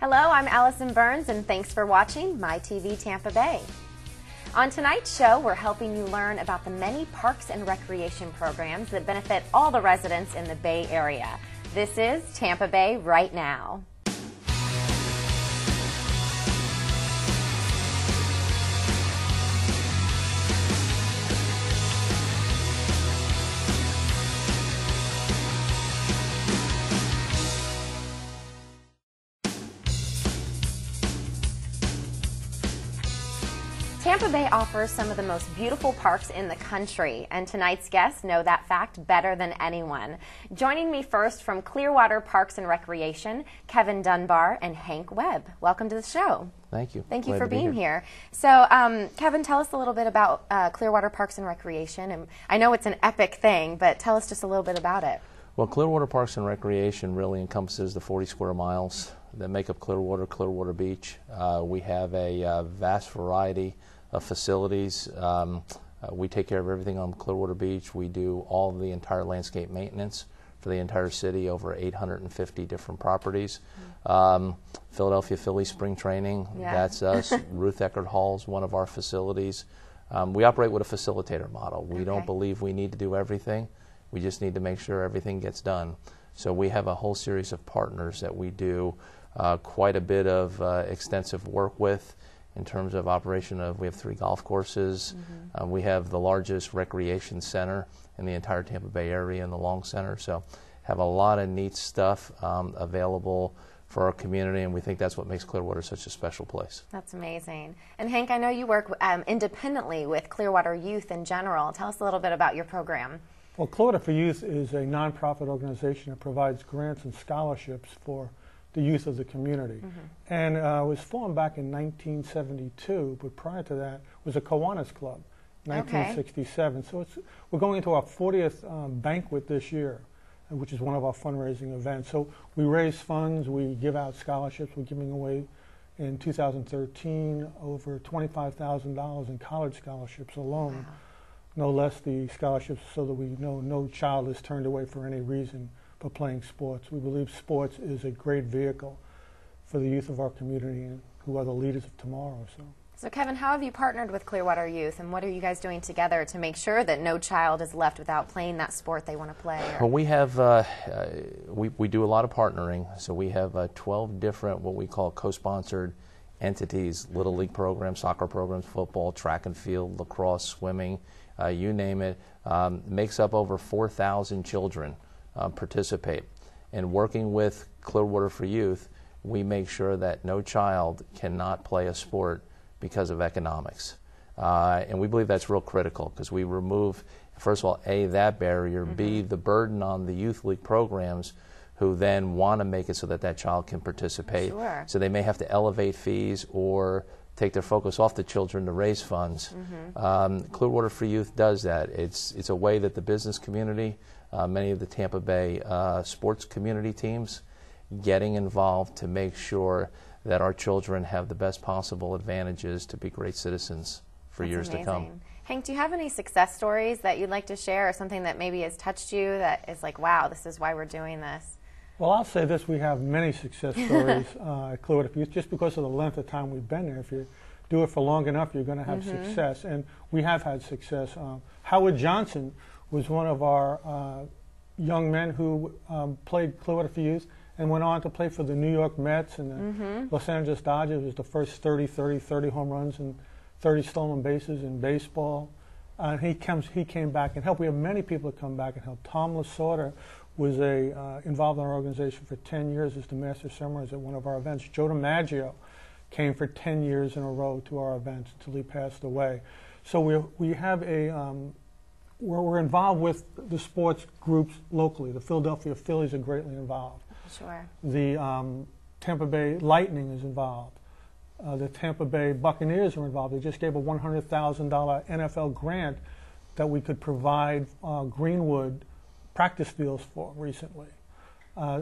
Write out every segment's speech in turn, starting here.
Hello, I'm Allison Burns, and thanks for watching My TV Tampa Bay. On tonight's show, we're helping you learn about the many parks and recreation programs that benefit all the residents in the Bay Area. This is Tampa Bay Right Now. Tampa Bay offers some of the most beautiful parks in the country, and tonight's guests know that fact better than anyone. Joining me first from Clearwater Parks and Recreation, Kevin Dunbar and Hank Webb. Welcome to the show. Thank you. Thank you for being here. So, Kevin, tell us a little bit about Clearwater Parks and Recreation. And I know it's an epic thing, but tell us just a little bit about it. Well, Clearwater Parks and Recreation really encompasses the 40 square miles that make up Clearwater Beach. We have a vast variety of facilities. We take care of everything on Clearwater Beach. We do all of the entire landscape maintenance for the entire city, over 850 different properties. Philadelphia Phillies spring training, that's us. Ruth Eckerd Hall is one of our facilities. We operate with a facilitator model. We don't believe we need to do everything. We just need to make sure everything gets done. So we have a whole series of partners that we do quite a bit of extensive work with. In terms of operation we have 3 golf courses. We have the largest recreation center in the entire Tampa Bay area in the Long Center. So have a lot of neat stuff available for our community, and we think that's what makes Clearwater such a special place. That's amazing. And Hank, I know you work independently with Clearwater Youth in general. Tell us a little bit about your program. Well, Clearwater for Youth is a nonprofit organization that provides grants and scholarships for the youth of the community. And it was formed back in 1972, but prior to that was a Kiwanis Club, 1967. So we're going into our 40th banquet this year, which is one of our fundraising events. So we raise funds, we give out scholarships. We're giving away in 2013 over $25,000 in college scholarships alone. Wow. No less the scholarships so that we know no child is turned away for any reason for playing sports. We believe sports is a great vehicle for the youth of our community and who are the leaders of tomorrow. So Kevin, how have you partnered with Clearwater Youth, and what are you guys doing together to make sure that no child is left without playing that sport they want to play? Well, we have we do a lot of partnering. So we have 12 different what we call co-sponsored entities: Little League programs, soccer programs, football, track and field, lacrosse, swimming, you name it. Makes up over 4,000 children. Participate. And working with Clearwater for Youth, we make sure that no child cannot play a sport because of economics. And we believe that's real critical because we remove, first of all, A, that barrier, B, the burden on the youth league programs who then want to make it so that that child can participate. Sure. So they may have to elevate fees or take their focus off the children to raise funds. Clearwater for Youth does that. It's a way that the business community, many of the Tampa Bay sports community teams getting involved to make sure that our children have the best possible advantages to be great citizens for years to come. Hank, do you have any success stories that you'd like to share, or something that maybe has touched you that is like, wow, this is why we're doing this? Well, I'll say this: we have many success stories at Clearwater for Youth, just because of the length of time we've been there. If you do it for long enough, you're going to have success, and we have had success. Howard Johnson was one of our young men who played Clearwater for Youth and went on to play for the New York Mets and the Los Angeles Dodgers. It was the first 30 home runs and 30 stolen bases in baseball. He came back and helped. We have many people that come back and help. Tom Lasorda was involved in our organization for 10 years as the master ceremonies at one of our events. Joe DiMaggio came for 10 years in a row to our events until he passed away. So we have we're involved with the sports groups locally. The Philadelphia Phillies are greatly involved. Sure. The Tampa Bay Lightning is involved. The Tampa Bay Buccaneers are involved. They just gave a $100,000 NFL grant that we could provide Greenwood practice fields for recently.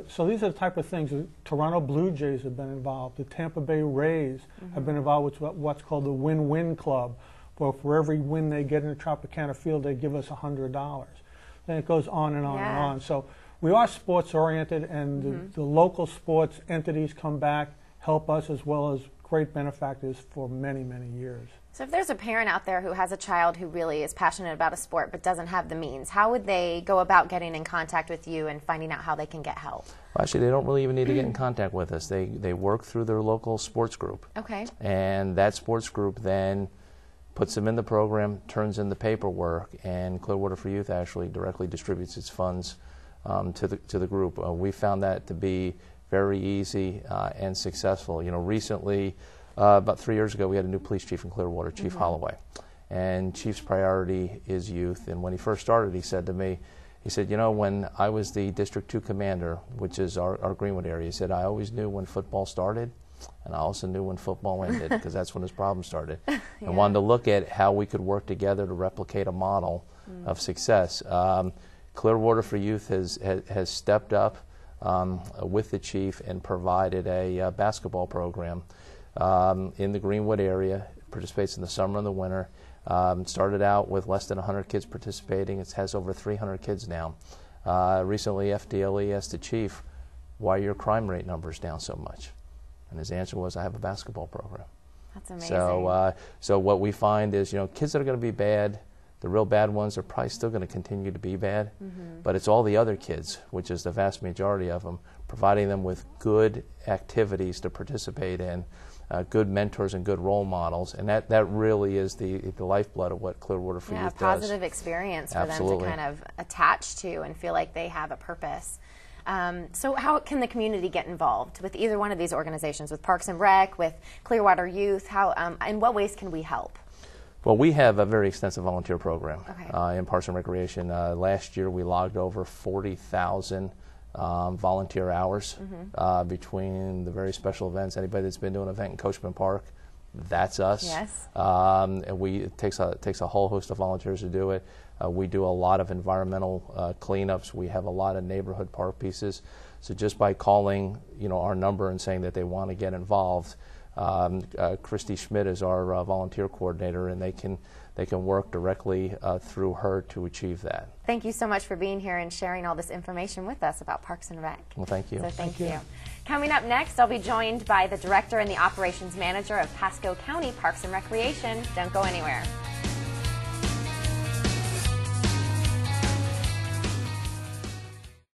So these are the type of things. The Toronto Blue Jays have been involved. The Tampa Bay Rays have been involved with what's called the Win-Win Club. Where for every win they get in the Tropicana field, they give us $100. Then it goes on and on and on. So we are sports oriented, and the local sports entities come back help us as well as great benefactors for many, many years. So if there's a parent out there who has a child who really is passionate about a sport but doesn't have the means, how would they go about getting in contact with you and finding out how they can get help? Well, actually, they don't really even need to get in contact with us. They work through their local sports group. Okay. And that sports group then puts them in the program, turns in the paperwork, and Clearwater for Youth actually directly distributes its funds to the group. We found that to be very easy and successful. You know, recently, about 3 years ago, we had a new police chief in Clearwater, Chief Holloway. And Chief's priority is youth. And when he first started, he said to me, he said, you know, when I was the District 2 commander, which is our Greenwood area, he said, I always knew when football started, and I also knew when football ended, because that's when his problem started. And wanted to look at how we could work together to replicate a model of success. Clearwater for Youth has stepped up with the chief and provided a basketball program in the Greenwood area. It participates in the summer and the winter. Started out with less than 100 kids participating. It has over 300 kids now. Recently, FDLE asked the chief, why are your crime rate numbers down so much? And his answer was, I have a basketball program. That's amazing. So what we find is, you know, kids that are going to be bad, the real bad ones are probably still going to continue to be bad, but it's all the other kids, which is the vast majority of them, providing them with good activities to participate in, good mentors and good role models, and that really is the lifeblood of what Clearwater for Youth does. Yeah, a positive experience for them to kind of attach to and feel like they have a purpose. So how can the community get involved with either one of these organizations, with Parks and Rec, with Clearwater Youth? How, in what ways can we help? Well, we have a very extensive volunteer program in Parks and Recreation. Last year we logged over 40,000 volunteer hours between the very special events. Anybody that's been to an event in Coachman Park, that's us. Yes. And it takes a whole host of volunteers to do it. We do a lot of environmental cleanups. We have a lot of neighborhood park pieces. So just by calling, you know, our number and saying that they want to get involved, Christy Schmidt is our volunteer coordinator, and they can work directly through her to achieve that. Thank you so much for being here and sharing all this information with us about Parks and Rec. Well, thank you. So thank you. Coming up next, I'll be joined by the Director and the Operations Manager of Pasco County Parks and Recreation. Don't go anywhere.